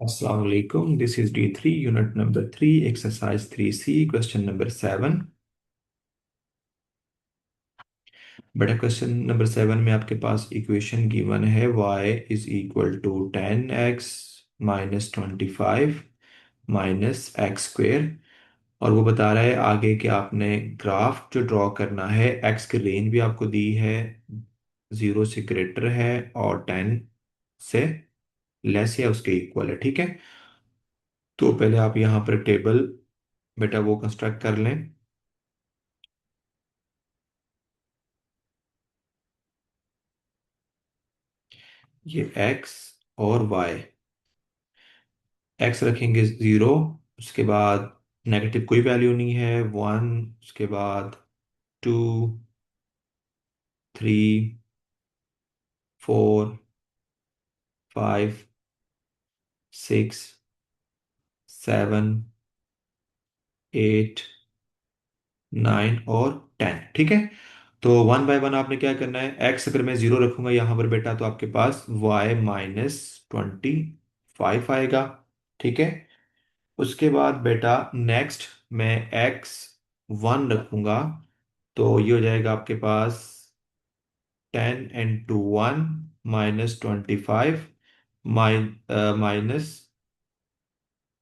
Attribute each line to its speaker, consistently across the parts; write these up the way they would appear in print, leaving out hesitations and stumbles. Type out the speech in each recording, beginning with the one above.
Speaker 1: Assalamu alaikum. This is D3, unit number 3, exercise 3C, question number 7. बेटा question number 7 में आपके पास equation given है y is equal to 10x minus 25 minus X square. और वो बता रहा है आगे कि आपने ग्राफ जो ड्रॉ करना है, x की रेंज भी आपको दी है, 0 से ग्रेटर है और 10 से लेस या उसके इक्वल है। ठीक है, तो पहले आप यहाँ पर टेबल बेटा वो कंस्ट्रक्ट कर लें। ये x और y, x रखेंगे 0, उसके बाद नेगेटिव कोई वैल्यू नहीं है, 1, उसके बाद 2, 3, 4, 5, 6, 7, 8, 9 और 10। ठीक है, तो वन बाय वन आपने क्या करना है, x अगर मैं 0 रखूंगा यहाँ पर बेटा तो आपके पास y माइनस 25 आएगा। ठीक है, उसके बाद बेटा नेक्स्ट मैं x 1 रखूंगा तो ये हो जाएगा आपके पास 10 into 1 माइनस 25 माइनस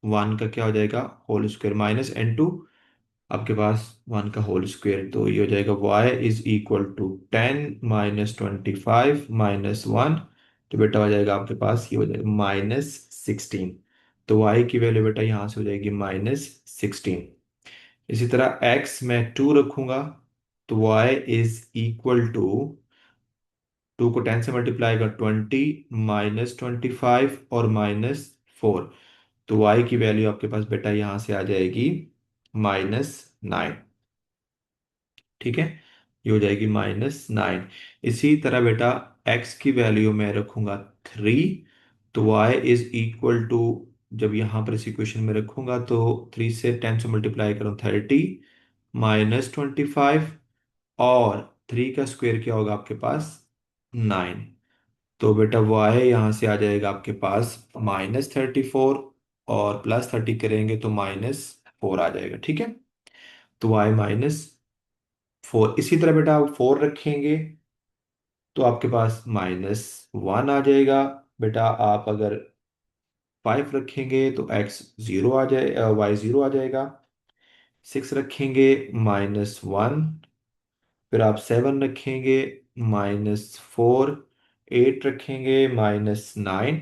Speaker 1: 1 का क्या हो जाएगा होल स्क्वायर माइनस n2 आपके पास 1 का होल स्क्वायर, तो ये हो जाएगा y is equal to 10 - 25 minus 1। तो बेटा हो जाएगा आपके पास ये हो जाएगा -16। तो y की वैल्यू बेटा यहाँ से हो जाएगी -16। इसी तरह x मैं 2 रखूंगा तो y इज इक्वल टू 2 को 10 से मल्टीप्लाई कर 20 माइनस 25 और -4। तो y की वैल्यू आपके पास बेटा यहां से आ जाएगी -9। ठीक है, ये हो जाएगी -9। इसी तरह बेटा x की वैल्यू मैं रखूंगा 3, तो y इज इक्वल टू, जब यहां पर इस इक्वेशन में रखूंगा तो 3 से 10 से मल्टीप्लाई करूं 30 माइनस 25 और 3 का स्क्वायर क्या होगा आपके पास 9। तो बेटा y यहाँ से आ जाएगा आपके पास -34 और +30 करेंगे तो -4 आ जाएगा। ठीक है, तो y -4। इसी तरह बेटा आप 4 रखेंगे तो आपके पास -1 आ जाएगा। बेटा आप अगर 5 रखेंगे तो x 0 आ जाए, y 0 आ जाएगा। 6 रखेंगे -1, फिर आप 7 रखेंगे -4, 8 रखेंगे -9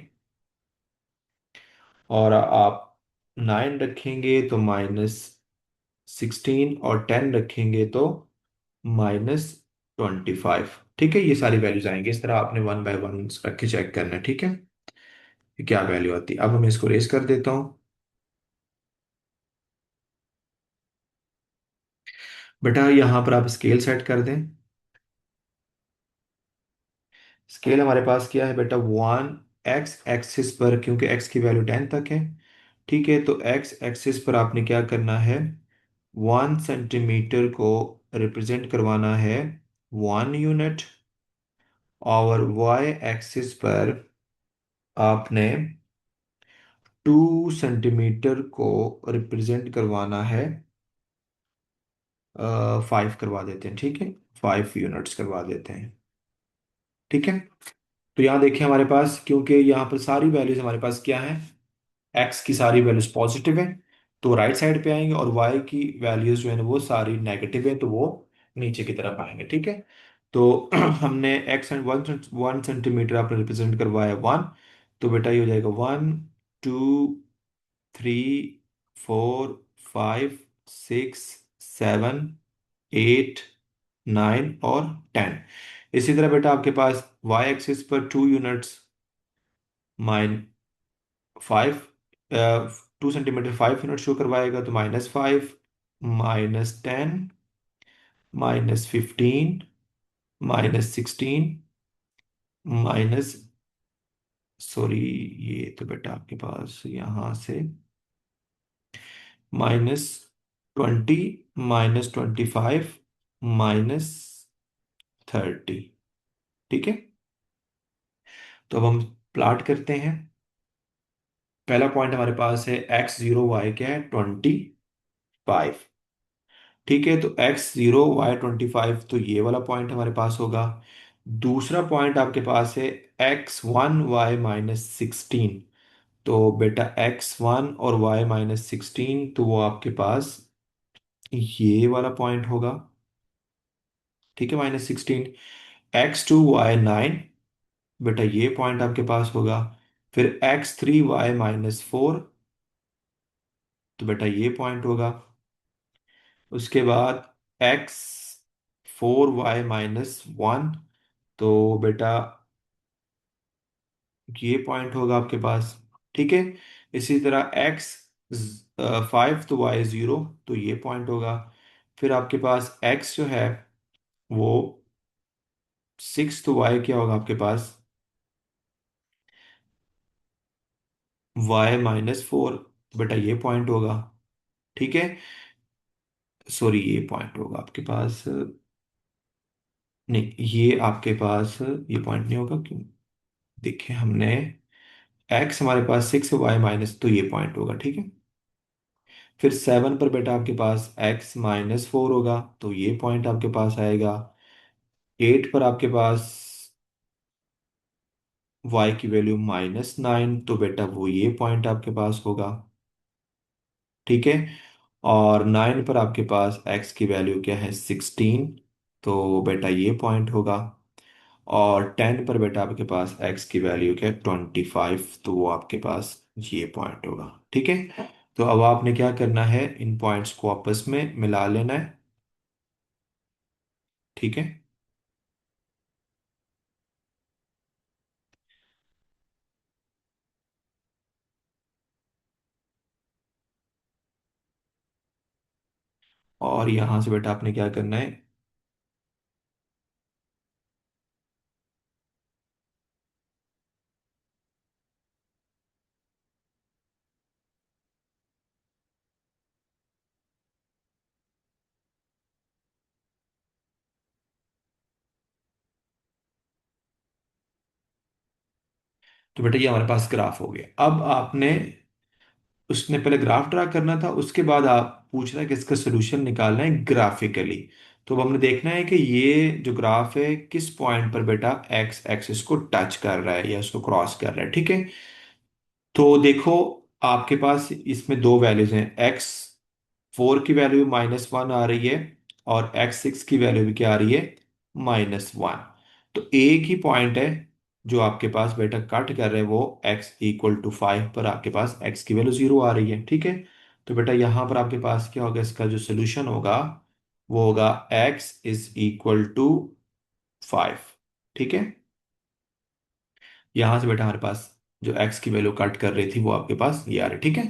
Speaker 1: और आप 9 रखेंगे तो -16 और 10 रखेंगे तो -25। ठीक है, ये सारी वैल्यूज आएंगे, इस तरह आपने वन बाय वन रख के चेक करना है। ठीक है, ये क्या वैल्यू आती है। अब मैं इसको रेस कर देता हूँ। बेटा यहाँ पर आप स्केल सेट कर दें। स्केल हमारे पास क्या है बेटा 1, एक्स एक्सिस पर, क्योंकि x की वैल्यू 10 तक है। ठीक है, तो x एक्सिस पर आपने क्या करना है, 1 सेंटीमीटर को रिप्रेजेंट करवाना है 1 यूनिट, और y एक्सिस पर आपने 2 सेंटीमीटर को रिप्रेजेंट करवाना है 5 करवा देते हैं। ठीक है, 5 यूनिट्स करवा देते हैं। ठीक है, तो यहाँ देखिए हमारे पास, क्योंकि यहाँ पर सारी वैल्यूज हमारे पास क्या है, एक्स की सारी वैल्यूज पॉजिटिव है तो राइट साइड पे आएंगे, और वाई की वैल्यूज जो है ना वो सारी नेगेटिव है तो वो नीचे की तरफ आएंगे। ठीक है, तो हमने एक्स एंड 1 सेंटीमीटर आपने रिप्रेजेंट करवाया 1, तो बेटा ये हो जाएगा 1, 2, 3, 4, 5, 6, 7, 8, 9 और 10। इसी तरह बेटा आपके पास वाई एक्सिस पर 2 यूनिट्स, 5, 2 सेंटीमीटर 5 यूनिट शो करवाएगा तो -5, -10, -15, -16, माइनस, सॉरी, ये तो बेटा आपके पास यहाँ से -20, -25, -30। ठीक है, तो अब हम प्लाट करते हैं। पहला पॉइंट हमारे पास है x0 y क्या है 25। ठीक है, तो x0 y 25, तो ये वाला पॉइंट हमारे पास होगा। दूसरा पॉइंट आपके पास है x1 y-16। तो बेटा x1 और y-16, तो वो आपके पास ये वाला पॉइंट होगा। ठीक है, -16। x2 y 9, बेटा ये पॉइंट आपके पास होगा। फिर x3 y-4, तो बेटा ये पॉइंट होगा। उसके बाद x4 y-1, तो बेटा ये पॉइंट होगा आपके पास। ठीक है, इसी तरह x5, तो y0, तो ये पॉइंट होगा। फिर आपके पास x जो है वो 6, तो y क्या होगा आपके पास y-4, बेटा ये पॉइंट होगा। ठीक है, सॉरी ये पॉइंट होगा आपके पास, नहीं ये आपके पास ये पॉइंट नहीं होगा क्यों। देखिए हमने x हमारे पास 6, y-, तो ये पॉइंट होगा। ठीक है, फिर 7 पर बेटा आपके पास x-4 होगा, तो ये पॉइंट आपके पास आएगा। 8 पर आपके पास y की वैल्यू -9, तो बेटा वो ये पॉइंट आपके पास होगा। ठीक है, और 9 पर आपके पास x की वैल्यू क्या है 16, तो बेटा ये पॉइंट होगा। और 10 पर बेटा आपके पास x की वैल्यू क्या है 25, तो वो आपके पास ये पॉइंट होगा। ठीक है, तो अब आपने क्या करना है, इन पॉइंट्स को आपस में मिला लेना है। ठीक है, और यहां से बेटा आपने क्या करना है, तो बेटा ये हमारे पास ग्राफ हो गया। अब आपने उसने पहले ग्राफ ड्रा करना था, उसके बाद आप पूछ रहे हैं कि इसका सोल्यूशन निकालना है ग्राफिकली। तो अब हमने देखना है कि ये जो ग्राफ है किस पॉइंट पर बेटा एक्स एक्सिस को टच कर रहा है या उसको क्रॉस कर रहा है। ठीक है, तो देखो आपके पास इसमें दो वैल्यूज हैं, x4 की वैल्यू -1 आ रही है और x6 की वैल्यू भी क्या आ रही है -1। तो एक ही पॉइंट है जो आपके पास बेटा कट कर रहे हैं, वो x = 5 पर आपके पास x की वैल्यू 0 आ रही है। ठीक है, तो बेटा यहाँ पर आपके पास क्या होगा, इसका जो सोल्यूशन होगा वो होगा x = 5। ठीक है, यहां से बेटा हमारे पास जो x की वैल्यू कट कर रही थी वो आपके पास ये आ रही। ठीक है,